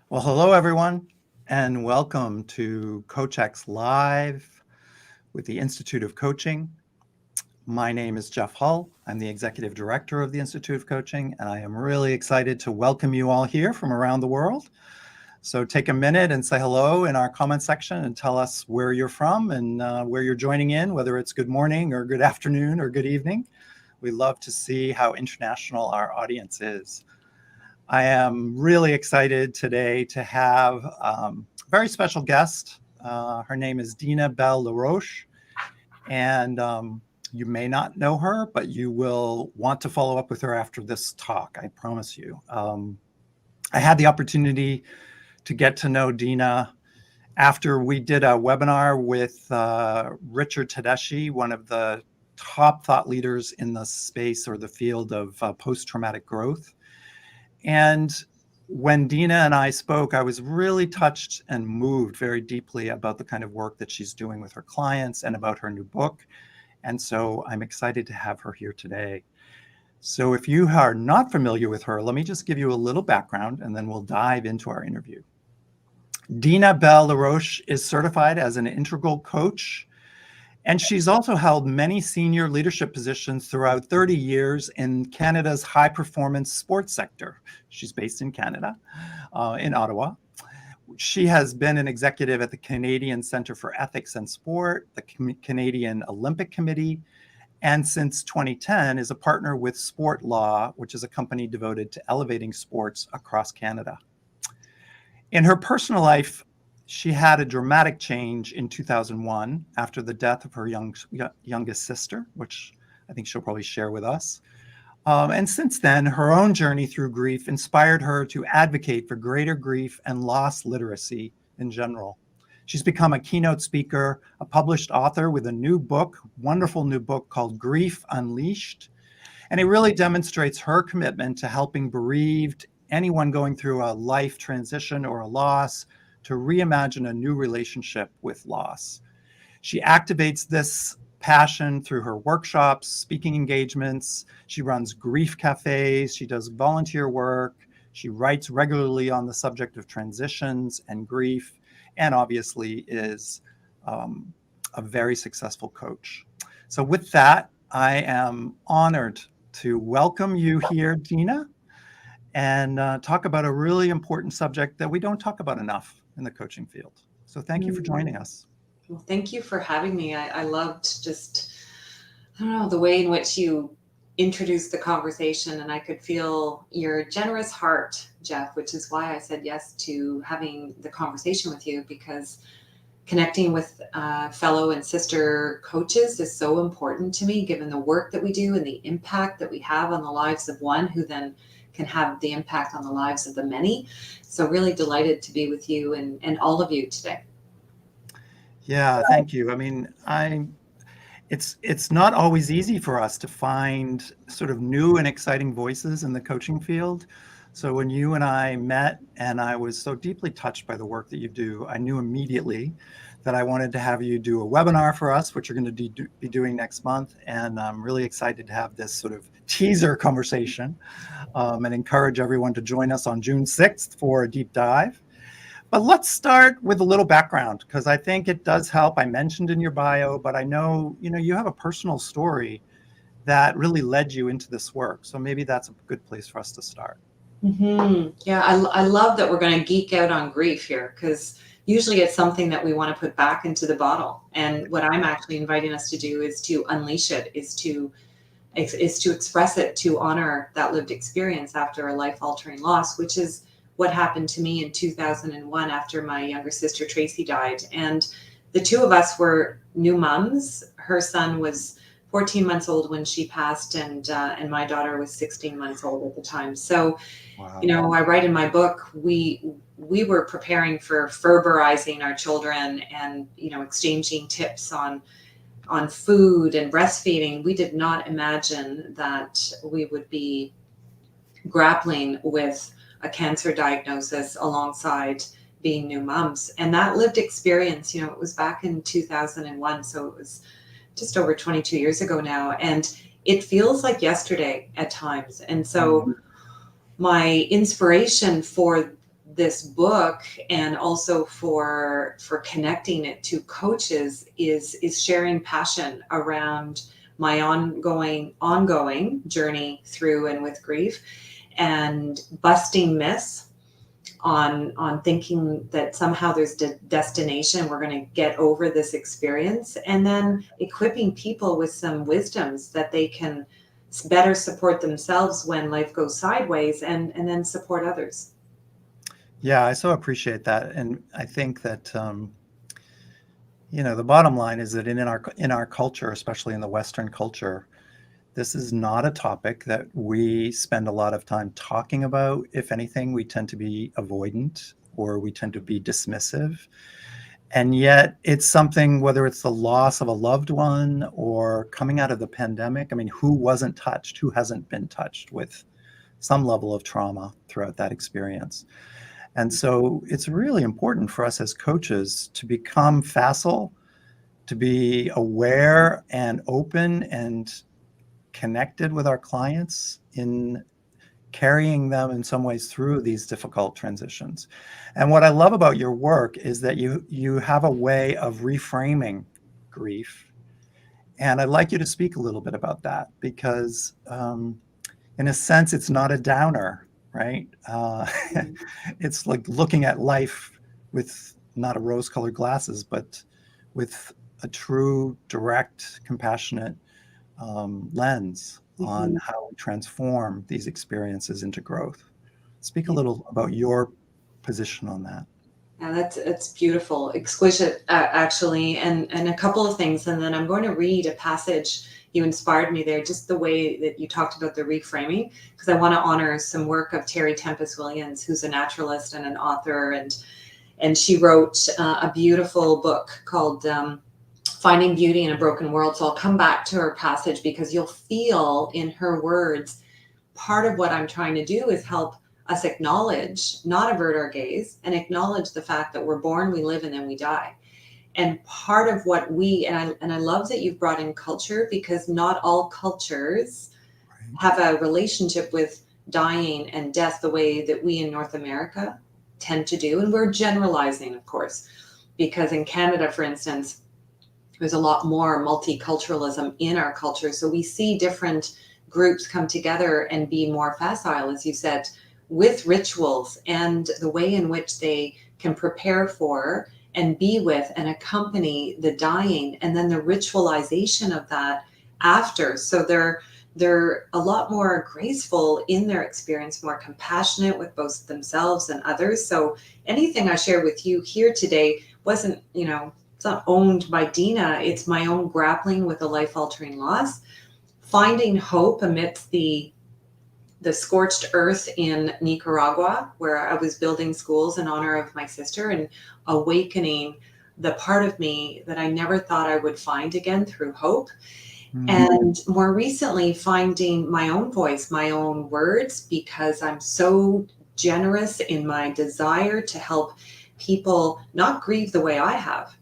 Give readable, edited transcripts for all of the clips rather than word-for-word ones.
Well, hello, everyone, and welcome to CoachX Live with the Institute of Coaching. My name is Jeff Hull. I'm the Executive Director of the Institute of Coaching, and I am really excited to welcome you all here from around the world. So take a minute and say hello in our comment section and tell us where you're from and where you're joining in, whether it's good morning or good afternoon or good evening. We love to see how international our audience is. I am really excited today to have a very special guest. Her name is Dina Bell-Laroche, and you may not know her, but you will want to follow up with her after this talk, I promise you. I had the opportunity to get to know Dina after we did a webinar with Richard Tedeschi, one of the top thought leaders in the space or the field of post-traumatic growth. And when Dina and I spoke, I was really touched and moved very deeply about the kind of work that she's doing with her clients and about her new book. And so I'm excited to have her here today. So if you are not familiar with her, let me just give you a little background and then we'll dive into our interview. Dina Bell-Laroche is certified as an integral coach, and she's also held many senior leadership positions throughout 30 years in Canada's high-performance sports sector. She's based in Canada, in Ottawa. She has been an executive at the Canadian Centre for Ethics and Sport, the Canadian Olympic Committee, and since 2010 is a partner with Sport Law, which is a company devoted to elevating sports across Canada. In her personal life, she had a dramatic change in 2001 after the death of her youngest sister, which I think she'll probably share with us. And since then, her own journey through grief inspired her to advocate for greater grief and loss literacy in general. She's become a keynote speaker, a published author with a new book, wonderful new book called Grief Unleashed. And it really demonstrates her commitment to helping bereaved, anyone going through a life transition or a loss, to reimagine a new relationship with loss. She activates this passion through her workshops, speaking engagements. She runs grief cafes. She does volunteer work. She writes regularly on the subject of transitions and grief, and obviously is a very successful coach. So with that, I am honored to welcome you here, Dina, and talk about a really important subject that we don't talk about enough in the coaching field. So thank you for joining us. Well, thank you for having me. I loved just, I don't know, the way in which you introduced the conversation, and I could feel your generous heart, Jeff, which is why I said yes to having the conversation with you, because connecting with fellow and sister coaches is so important to me, given the work that we do and the impact that we have on the lives of one who then can have the impact on the lives of the many. So really delighted to be with you and all of you today. Yeah, thank you. I mean, it's not always easy for us to find sort of new and exciting voices in the coaching field. So when you and I met and I was so deeply touched by the work that you do, I knew immediately that I wanted to have you do a webinar for us, which you're going to be doing next month. And I'm really excited to have this sort of teaser conversation and encourage everyone to join us on June 6th for a deep dive. But let's start with a little background, because I think it does help. I mentioned in your bio, but I know, you have a personal story that really led you into this work. So maybe that's a good place for us to start. Mm-hmm. Yeah, I love that we're going to geek out on grief here, because usually it's something that we want to put back into the bottle. And what I'm actually inviting us to do is to unleash it, is to express it, to honor that lived experience after a life-altering loss, which is what happened to me in 2001 after my younger sister Tracy died. And the two of us were new moms. Her son was 14 months old when she passed, and my daughter was 16 months old at the time. So, Wow. I write in my book, we were preparing for Ferberizing our children and, exchanging tips on food and breastfeeding. We did not imagine that we would be grappling with a cancer diagnosis alongside being new moms. And that lived experience, it was back in 2001. So it was just over 22 years ago now. And it feels like yesterday at times. And so my inspiration for this book, and also for connecting it to coaches, is sharing passion around my ongoing journey through and with grief, and busting myths on thinking that somehow there's destination, we're going to get over this experience, and then equipping people with some wisdoms that they can better support themselves when life goes sideways, and then support others. Yeah, I so appreciate that. And I think that, the bottom line is that in our culture, especially in the Western culture, this is not a topic that we spend a lot of time talking about. If anything, we tend to be avoidant, or we tend to be dismissive. And yet it's something, whether it's the loss of a loved one or coming out of the pandemic, I mean, who wasn't touched? Who hasn't been touched with some level of trauma throughout that experience? And so it's really important for us as coaches to become facile, to be aware and open and connected with our clients in carrying them in some ways through these difficult transitions. And what I love about your work is that you have a way of reframing grief. And I'd like you to speak a little bit about that, because in a sense, it's not a downer, right? It's like looking at life with not a rose-colored glasses, but with a true, direct, compassionate lens on how we transform these experiences into growth. Speak a little about your position on that. Yeah, it's beautiful, exquisite, actually, and a couple of things, and then I'm going to read a passage. You inspired me there, just the way that you talked about the reframing, because I want to honor some work of Terry Tempest Williams, who's a naturalist and an author, and she wrote a beautiful book called Finding Beauty in a Broken World. So I'll come back to her passage, because you'll feel in her words, part of what I'm trying to do is help us acknowledge, not avert our gaze, and acknowledge the fact that we're born, we live, and then we die. And part of what and I love that you've brought in culture, because not all cultures have a relationship with dying and death the way that we in North America tend to do. And we're generalizing, of course, because in Canada, for instance, there's a lot more multiculturalism in our culture. So we see different groups come together and be more facile, as you said, with rituals and the way in which they can prepare for and be with and accompany the dying, and then the ritualization of that after. So they're a lot more graceful in their experience, more compassionate with both themselves and others. So anything I share with you here today wasn't, it's not owned by Dina. It's my own grappling with a life-altering loss, finding hope amidst the scorched earth in Nicaragua, where I was building schools in honor of my sister, and awakening the part of me that I never thought I would find again through hope. And more recently, finding my own voice, my own words, because I'm so generous in my desire to help people not grieve the way I have,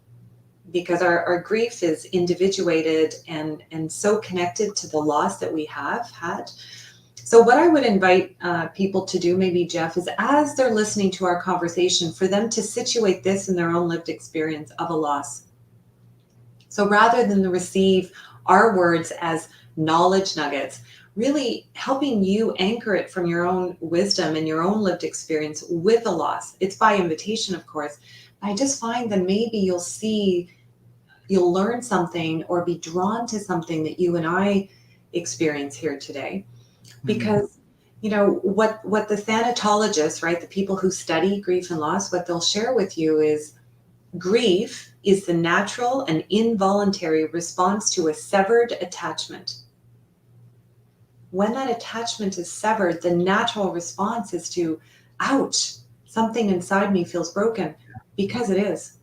because our grief is individuated and so connected to the loss that we have had. So what I would invite people to do, maybe, Jeff, is as they're listening to our conversation, for them to situate this in their own lived experience of a loss. So rather than receive our words as knowledge nuggets, really helping you anchor it from your own wisdom and your own lived experience with a loss. It's by invitation, of course. I just find that maybe you'll learn something or be drawn to something that you and I experience here today. Because, what the thanatologists, right, the people who study grief and loss, what they'll share with you is grief is the natural and involuntary response to a severed attachment. When that attachment is severed, the natural response is to, ouch, something inside me feels broken, because it is.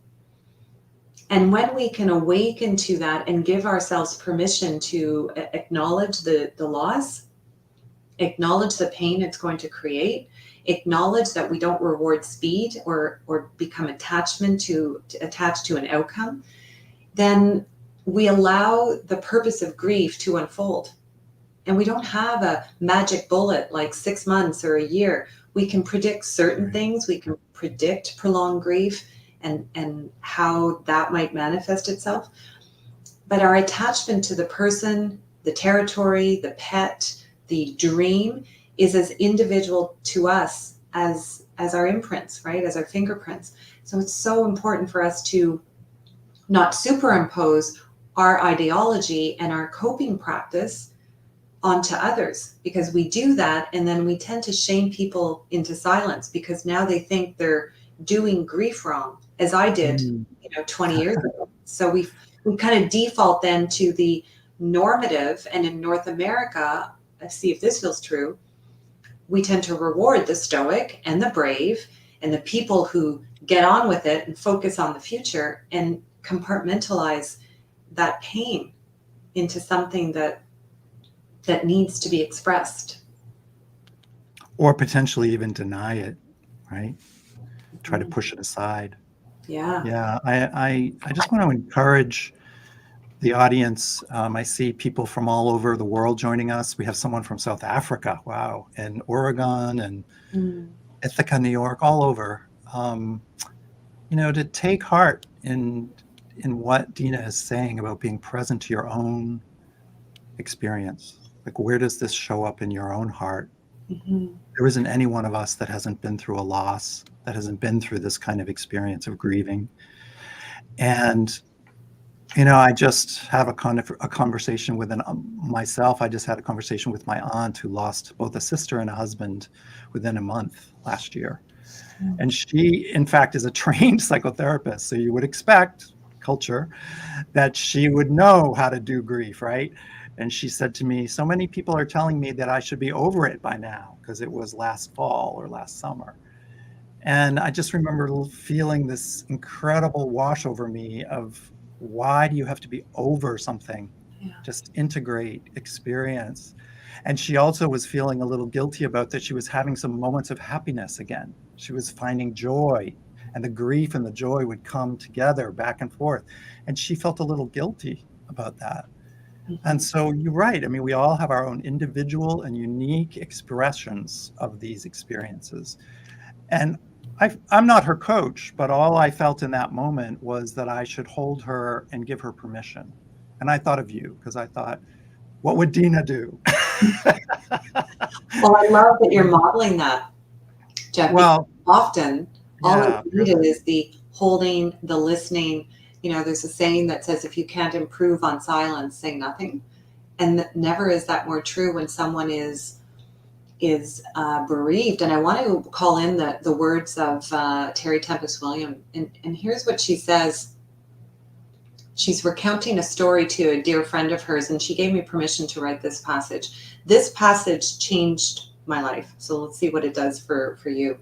And when we can awaken to that and give ourselves permission to acknowledge the loss, acknowledge the pain it's going to create, acknowledge that we don't reward speed or become attached to an outcome, then we allow the purpose of grief to unfold. And we don't have a magic bullet like 6 months or a year. We can predict certain things. We can predict prolonged grief and how that might manifest itself. But our attachment to the person, the territory, the pet, the dream is as individual to us as our imprints, right? As our fingerprints. So it's so important for us to not superimpose our ideology and our coping practice onto others, because we do that and then we tend to shame people into silence because now they think they're doing grief wrong, as I did, 20 years ago. So we kind of default then to the normative, and in North America, let's see if this feels true, we tend to reward the stoic and the brave and the people who get on with it and focus on the future and compartmentalize that pain into something that needs to be expressed. Or potentially even deny it, right? Try to push it aside. Yeah. Yeah, I just want to encourage the audience. I see people from all over the world joining us. We have someone from South Africa, wow, and Oregon and Ithaca, New York, all over. To take heart in what Dina is saying about being present to your own experience. Like, where does this show up in your own heart? There isn't any one of us that hasn't been through a loss, that hasn't been through this kind of experience of grieving. And, I just have a conversation with myself. I just had a conversation with my aunt who lost both a sister and a husband within a month last year. And she, in fact, is a trained psychotherapist. So you would expect, culture, that she would know how to do grief, right? And she said to me, so many people are telling me that I should be over it by now because it was last fall or last summer. And I just remember feeling this incredible wash over me of, why do you have to be over something? Yeah. Just integrate, experience. And she also was feeling a little guilty about that. She was having some moments of happiness again. She was finding joy, and the grief and the joy would come together back and forth. And she felt a little guilty about that. And so you're right. I mean, we all have our own individual and unique expressions of these experiences. And I'm not her coach, but all I felt in that moment was that I should hold her and give her permission. And I thought of you because I thought, what would Dina do? Well, I love that you're modeling that, Jeff. Well, often all yeah, it's needed is the holding, the listening. There's a saying that says, if you can't improve on silence, say nothing. And never is that more true when someone is bereaved. And I want to call in the words of Terry Tempest Williams. And here's what she says. She's recounting a story to a dear friend of hers, and she gave me permission to write this passage. This passage changed my life. So let's see what it does for you.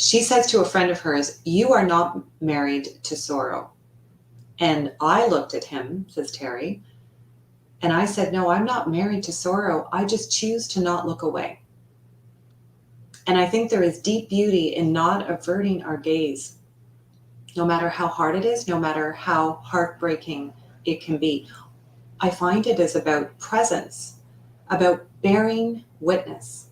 She says to a friend of hers, "You are not married to sorrow." And I looked at him, says Terry, and I said, "No, I'm not married to sorrow. I just choose to not look away." And I think there is deep beauty in not averting our gaze, no matter how hard it is, no matter how heartbreaking it can be. I find it is about presence, about bearing witness.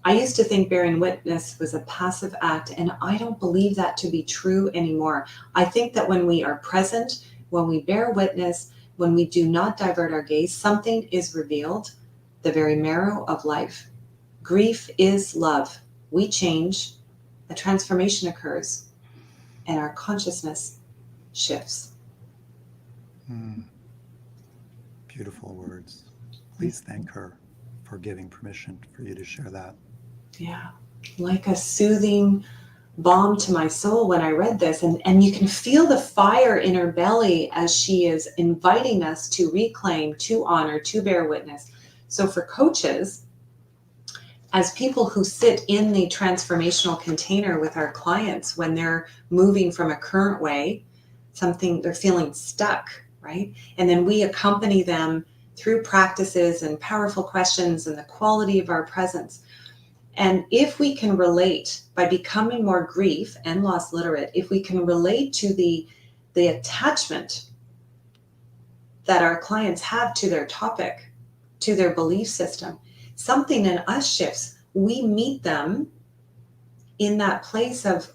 I used to think bearing witness was a passive act, and I don't believe that to be true anymore. I think that when we are present, when we bear witness, when we do not divert our gaze, something is revealed, the very marrow of life. Grief is love. We change, a transformation occurs, and our consciousness shifts. Beautiful words. Please thank her for giving permission for you to share that. Yeah, like a soothing balm to my soul when I read this. And you can feel the fire in her belly as she is inviting us to reclaim, to honor, to bear witness. So for coaches, as people who sit in the transformational container with our clients when they're moving from a current way, something they're feeling stuck, right? And then we accompany them through practices and powerful questions and the quality of our presence. And if we can relate by becoming more grief and loss literate, if we can relate to the attachment that our clients have to their topic, to their belief system, something in us shifts. we meet them in that place of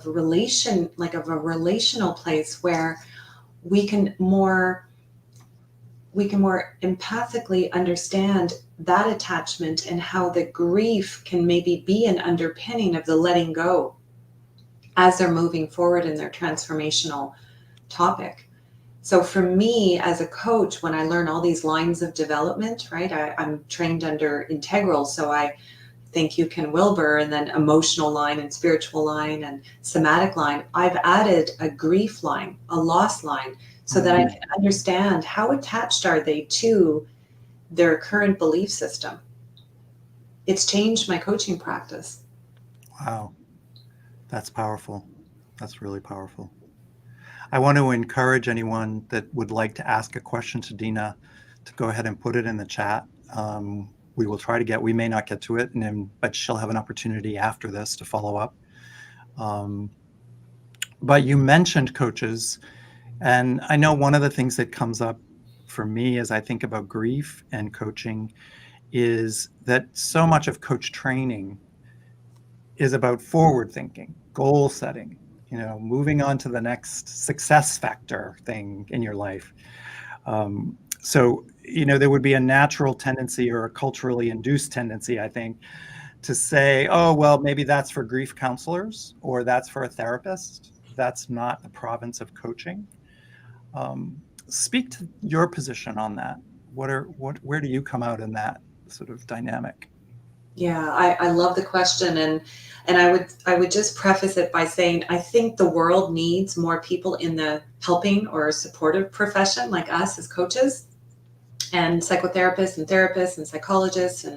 relation, like of a relational place where we can more empathically understand that attachment and how the grief can maybe be an underpinning of the letting go as they're moving forward in their transformational topic. So for me as a coach, when I learn all these lines of development, right, I'm trained under integral, so I thank you, Ken Wilber, and then emotional line and spiritual line and somatic line. I've added a grief line, a loss line, so that I can understand how attached are they to their current belief system. It's changed my coaching practice. Wow, that's powerful. That's really powerful. I want to encourage anyone that would like to ask a question to Dina to go ahead and put it in the chat. We will try to get, we may not get to it, but she'll have an opportunity after this to follow up. But you mentioned coaches, and I know one of the things that comes up for me as I think about grief and coaching is that so much of coach training is about forward thinking, goal setting, moving on to the next success factor thing in your life. So, there would be a natural tendency or a culturally induced tendency, I think, to say, oh, well, maybe that's for grief counselors or that's for a therapist. That's not the province of coaching. Speak to your position on that. Where do you come out in that sort of dynamic? Yeah, I love the question, and I would just preface it by saying I think the world needs more people in the helping or supportive profession like us as coaches and psychotherapists and therapists and psychologists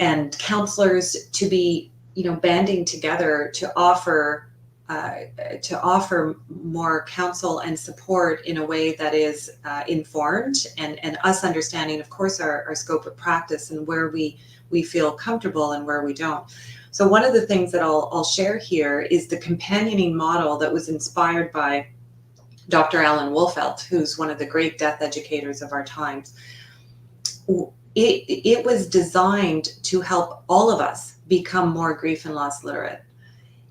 and counselors to be banding together to offer more counsel and support in a way that is informed and us understanding, of course, our scope of practice and where we feel comfortable and where we don't. So one of the things that I'll share here is the companioning model that was inspired by Dr. Alan Wolfelt, who's one of the great death educators of our times. It was designed to help all of us become more grief and loss literate.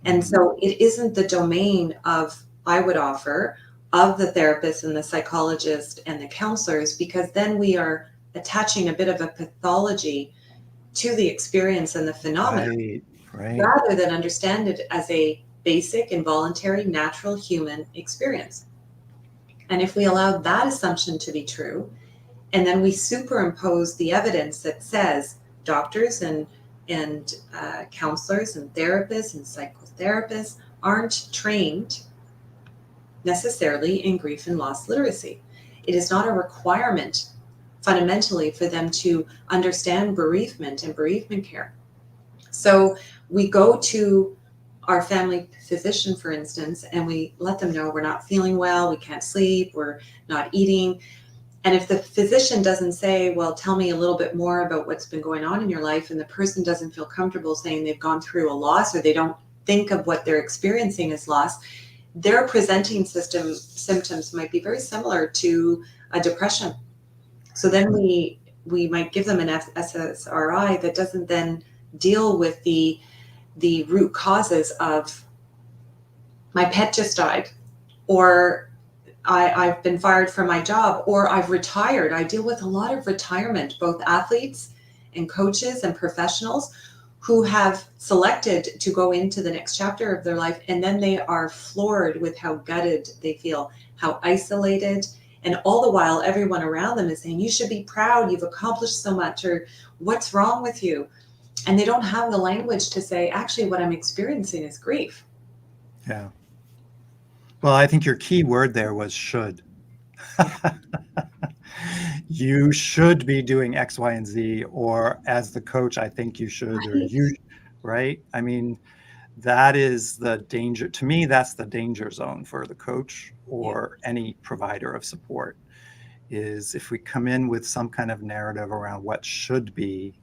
And so it isn't the domain of, I would offer, of the therapist and the psychologist and the counselors, because then we are attaching a bit of a pathology to the experience and the phenomenon, right. rather than understand it as a basic, involuntary, natural human experience. And if we allow that assumption to be true, and then we superimpose the evidence that says doctors and counselors and therapists and psychotherapists aren't trained necessarily in grief and loss literacy. It is not a requirement fundamentally for them to understand bereavement and bereavement care. So we go to our family physician, for instance, and we let them know we're not feeling well, we can't sleep, we're not eating. And if the physician doesn't say, well, tell me a little bit more about what's been going on in your life, and the person doesn't feel comfortable saying they've gone through a loss, or they don't think of what they're experiencing as loss, their presenting symptoms might be very similar to a depression. So then we might give them an SSRI that doesn't then deal with the root causes of my pet just died, or I've been fired from my job, or I've retired. I deal with a lot of retirement, both athletes and coaches and professionals who have selected to go into the next chapter of their life, and then they are floored with how gutted they feel, how isolated. And all the while, everyone around them is saying, you should be proud, you've accomplished so much, or what's wrong with you? And they don't have the language to say, actually, what I'm experiencing is grief. Yeah. Well, I think your key word there was should. You should be doing X, Y, and Z, or as the coach, I think you should, or you, right? I mean, that is the danger. To me, that's the danger zone for the coach or any provider of support, is if we come in with some kind of narrative around what should be,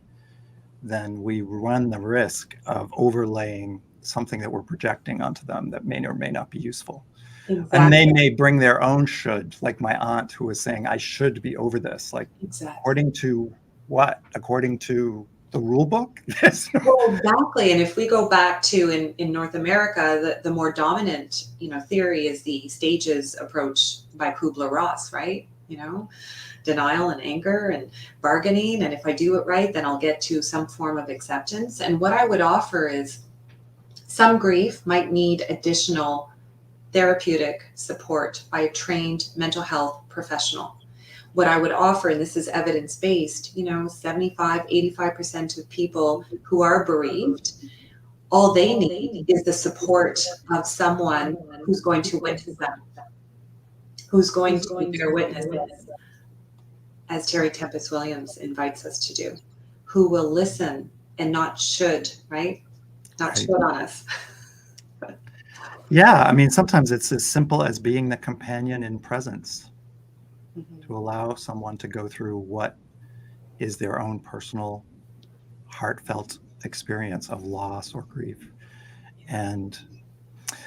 then we run the risk of overlaying something that we're projecting onto them that may or may not be useful. Exactly. And they may bring their own should, like my aunt who was saying, I should be over this. Like, exactly. According to what? According to the rule book. Well, exactly. And if we go back to in North America, the more dominant, theory is the stages approach by Kubler-Ross, right? Denial and anger and bargaining. And if I do it right, then I'll get to some form of acceptance. And what I would offer is some grief might need additional therapeutic support by a trained mental health professional. What I would offer, and this is evidence-based, 75, 85% of people who are bereaved, all they need is the support of someone who's going to witness them, who's going to bear witness, as Terry Tempest Williams invites us to do, who will listen and not should, right? Not should on us. Yeah, I mean, sometimes it's as simple as being the companion in presence, to allow someone to go through what is their own personal, heartfelt experience of loss or grief. And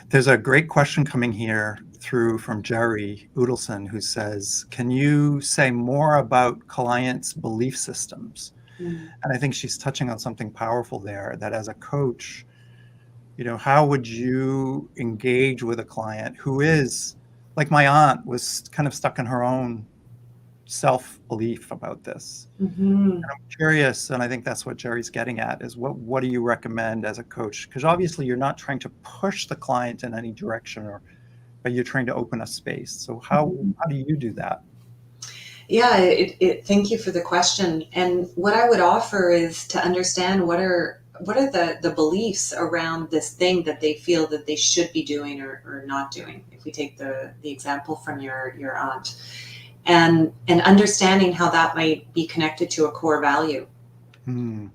there's a great question coming here through from Jerry Udelson, who says, can you say more about clients' belief systems? And I think she's touching on something powerful there, that as a coach, how would you engage with a client who is, like my aunt, was kind of stuck in her own self-belief about this. And I'm curious, and I think that's what Jerry's getting at, is what do you recommend as a coach? Because obviously you're not trying to push the client in any direction, but you're trying to open a space. So how do you do that? Yeah, thank you for the question. And what I would offer is to understand what are the beliefs around this thing that they feel that they should be doing or not doing. If we take the example from your aunt, and understanding how that might be connected to a core value. And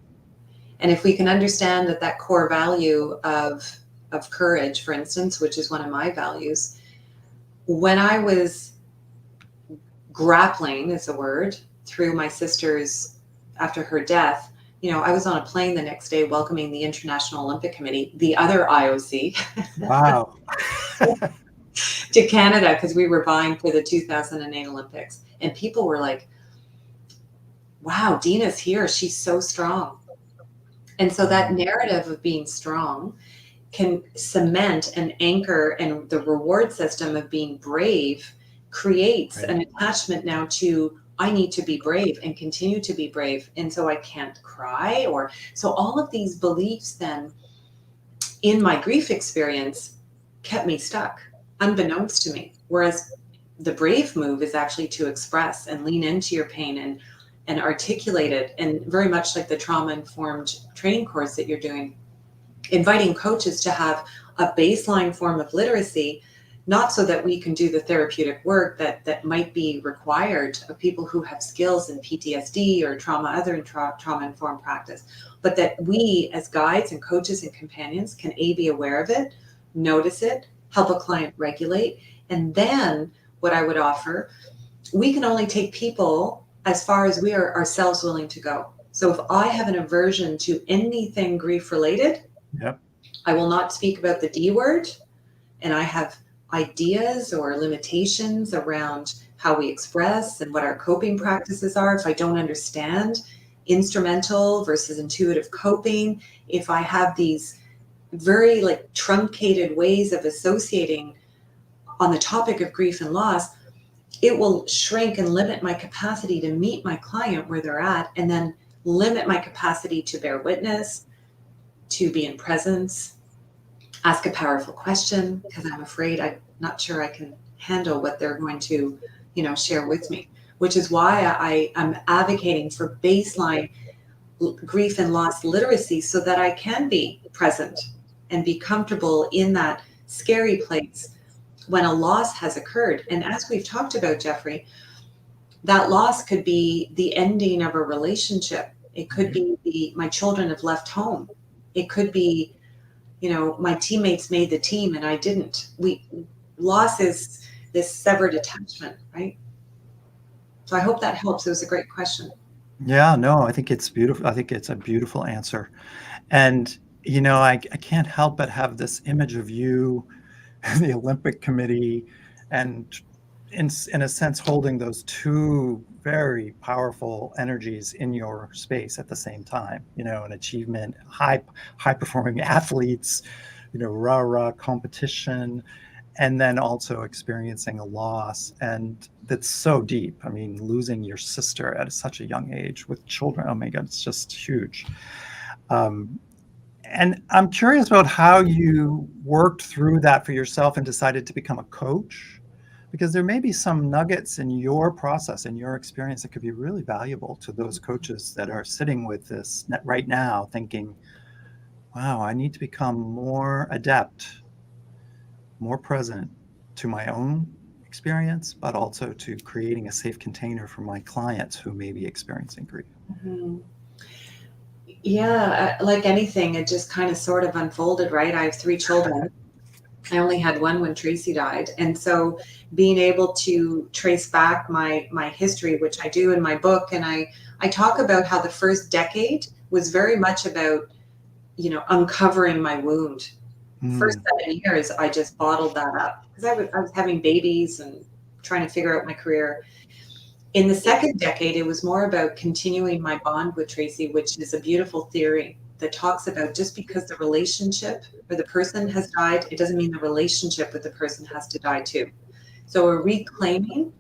if we can understand that core value of courage, for instance, which is one of my values, when I was grappling, is a word, through my sister's, after her death, I was on a plane the next day welcoming the International Olympic Committee, the other IOC. Wow. To Canada, because we were vying for the 2008 Olympics. And people were like, wow, Dina's here. She's so strong. And so that narrative of being strong can cement and anchor, and the reward system of being brave creates an attachment now to, I need to be brave and continue to be brave. And so I can't cry. So all of these beliefs then in my grief experience kept me stuck, unbeknownst to me. Whereas the brave move is actually to express and lean into your pain and articulate it. And very much like the trauma-informed training course that you're doing, inviting coaches to have a baseline form of literacy, not so that we can do the therapeutic work that might be required of people who have skills in PTSD or trauma-informed practice, but that we as guides and coaches and companions can be aware of it, notice it, help a client regulate. And then what I would offer, we can only take people as far as we are ourselves willing to go. So if I have an aversion to anything grief related, I will not speak about the D word. And I have ideas or limitations around how we express and what our coping practices are. If I don't understand instrumental versus intuitive coping, if I have these very truncated ways of associating on the topic of grief and loss, it will shrink and limit my capacity to meet my client where they're at, and then limit my capacity to bear witness, to be in presence, ask a powerful question, because I'm afraid I'm not sure I can handle what they're going to, share with me, which is why I'm advocating for baseline grief and loss literacy, so that I can be present and be comfortable in that scary place when a loss has occurred. And as we've talked about, Jeffrey, that loss could be the ending of a relationship. It could be my children have left home. It could be, my teammates made the team and I didn't. Loss is this severed attachment, right? So I hope that helps. It was a great question. Yeah, no, I think it's beautiful. I think it's a beautiful answer. And, I can't help but have this image of you, the Olympic Committee, and in a sense, holding those two very powerful energies in your space at the same time, an achievement, high performing athletes, rah competition, and then also experiencing a loss. And that's so deep. I mean, losing your sister at such a young age with children, oh my God, it's just huge. And I'm curious about how you worked through that for yourself and decided to become a coach, because there may be some nuggets in your process and your experience that could be really valuable to those coaches that are sitting with this right now thinking, wow, I need to become more adept, more present to my own experience, but also to creating a safe container for my clients who may be experiencing grief. Mm-hmm. Yeah, like anything, it just kind of sort of unfolded, right? I have 3 children. I only had one when Tracy died. And so being able to trace back my history, which I do in my book, and I talk about how the first decade was very much about, uncovering my wound. First 7 years, I just bottled that up because I was having babies and trying to figure out my career. In the second decade, it was more about continuing my bond with Tracy, which is a beautiful theory that talks about just because the relationship or the person has died, it doesn't mean the relationship with the person has to die too. So a reclaiming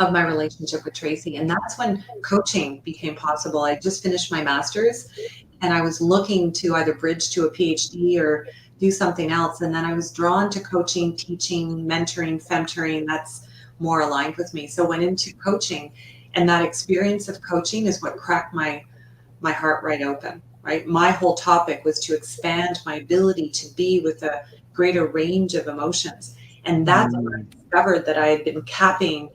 of my relationship with Tracy. And that's when coaching became possible. I just finished my master's and I was looking to either bridge to a PhD or do something else. And then I was drawn to coaching, teaching, mentoring, femtoring. That's more aligned with me. So went into coaching, and that experience of coaching is what cracked my heart right open, right? My whole topic was to expand my ability to be with a greater range of emotions. And that's when I discovered that I had been capping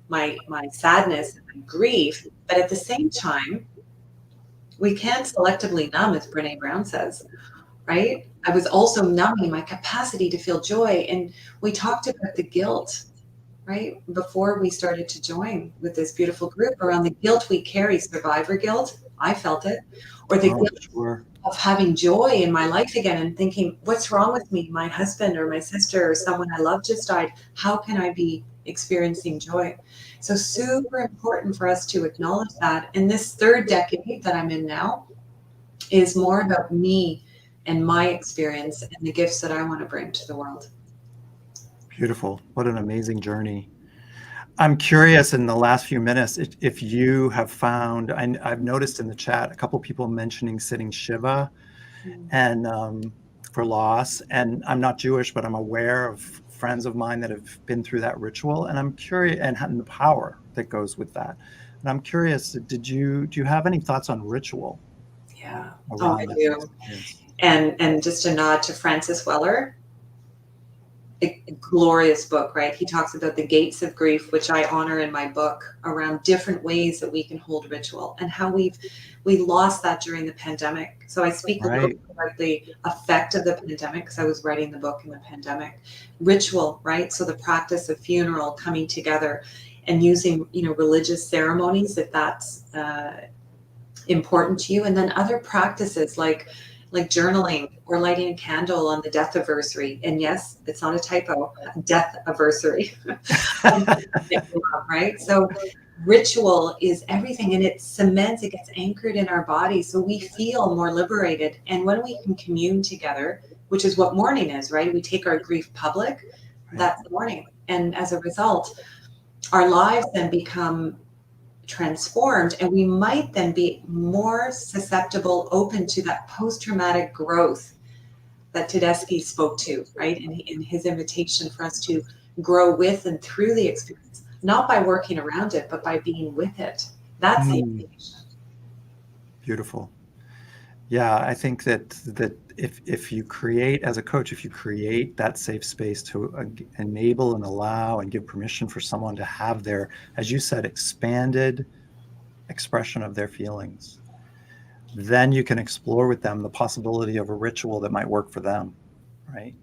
my sadness and my grief, but at the same time, we can't selectively numb, as Brene Brown says, right? I was also numbing my capacity to feel joy. And we talked about the guilt, right? Before we started to join with this beautiful group around the guilt we carry, survivor guilt. I felt it. Or the guilt Sure. of having joy in my life again and thinking, what's wrong with me? My husband or my sister or someone I love just died. How can I be experiencing joy? So super important for us to acknowledge that. And this third decade that I'm in now is more about me and my experience and the gifts that I want to bring to the world. Beautiful. What an amazing journey. I'm curious in the last few minutes if you have found, I've noticed in the chat a couple people mentioning sitting Shiva and for loss. And I'm not Jewish, but I'm aware of friends of mine that have been through that ritual. And I'm curious, and the power that goes with that. And I'm curious, do you have any thoughts on ritual? Yeah. Around I that do. experience? And just a nod to Francis Weller, a glorious book, right? He talks about the gates of grief, which I honor in my book, around different ways that we can hold ritual and how we lost that during the pandemic. So I speak a little bit about the effect of the pandemic because I was writing the book in the pandemic. Ritual, right? So the practice of funeral, coming together and using, religious ceremonies if that's important to you, and then other practices like journaling or lighting a candle on the death anniversary. And yes, it's not a typo, death anniversary. Right? So ritual is everything, and it cements, it gets anchored in our body so we feel more liberated. And when we can commune together, which is what mourning is, right? We take our grief public, that's mourning. And as a result, our lives then become transformed, and we might then be more susceptible, open to that post-traumatic growth that Tedeschi spoke to, right? In his invitation for us to grow with and through the experience, not by working around it, but by being with it. That's the invitation. Beautiful. Yeah, I think that if you create, as a coach, if you create that safe space to enable and allow and give permission for someone to have their, as you said, expanded expression of their feelings, then you can explore with them the possibility of a ritual that might work for them, right?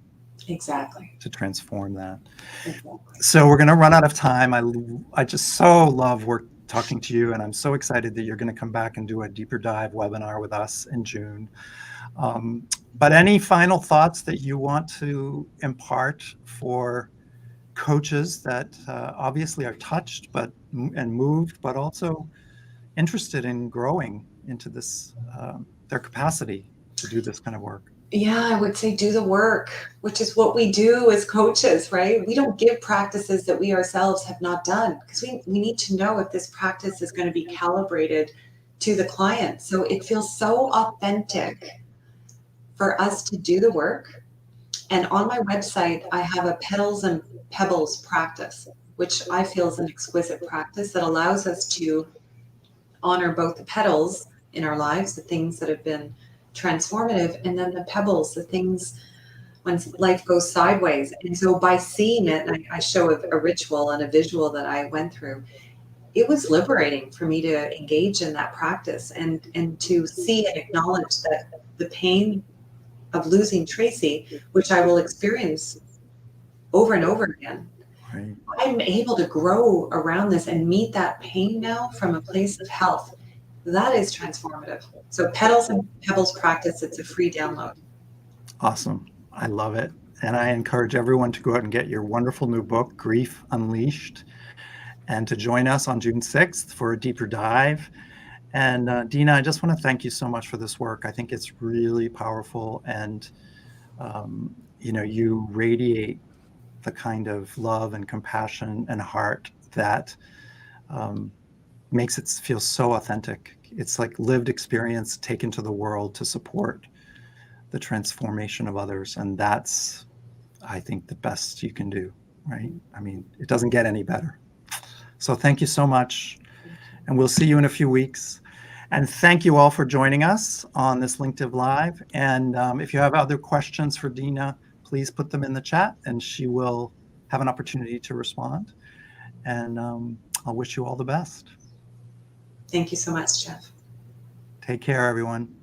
Exactly. To transform that. Exactly. So we're going to run out of time. I just so love talking to you, and I'm so excited that you're going to come back and do a deeper dive webinar with us in June. But any final thoughts that you want to impart for coaches that obviously are touched and moved, but also interested in growing into this, their capacity to do this kind of work. Yeah, I would say do the work, which is what we do as coaches, right? We don't give practices that we ourselves have not done because we need to know if this practice is going to be calibrated to the client. So it feels so authentic for us to do the work. And on my website, I have a petals and pebbles practice, which I feel is an exquisite practice that allows us to honor both the petals in our lives, the things that have been transformative, and then the pebbles, the things when life goes sideways. And so by seeing it, I show a ritual and a visual that I went through. It was liberating for me to engage in that practice and to see and acknowledge that the pain of losing Tracy, which I will experience over and over again, Right. I'm able to grow around this and meet that pain now from a place of health. That is transformative. So Petals and Pebbles practice, it's a free download. Awesome. I love it. And I encourage everyone to go out and get your wonderful new book, Grief Unleashed, and to join us on June 6th for a deeper dive. And Dina, I just want to thank you so much for this work. I think it's really powerful, and you radiate the kind of love and compassion and heart that makes it feel so authentic. It's like lived experience taken to the world to support the transformation of others. And that's, I think, the best you can do, right? I mean, it doesn't get any better. So thank you so much. And we'll see you in a few weeks. And thank you all for joining us on this LinkedIn Live. And if you have other questions for Dina, please put them in the chat and she will have an opportunity to respond. And I'll wish you all the best. Thank you so much, Jeff. Take care, everyone.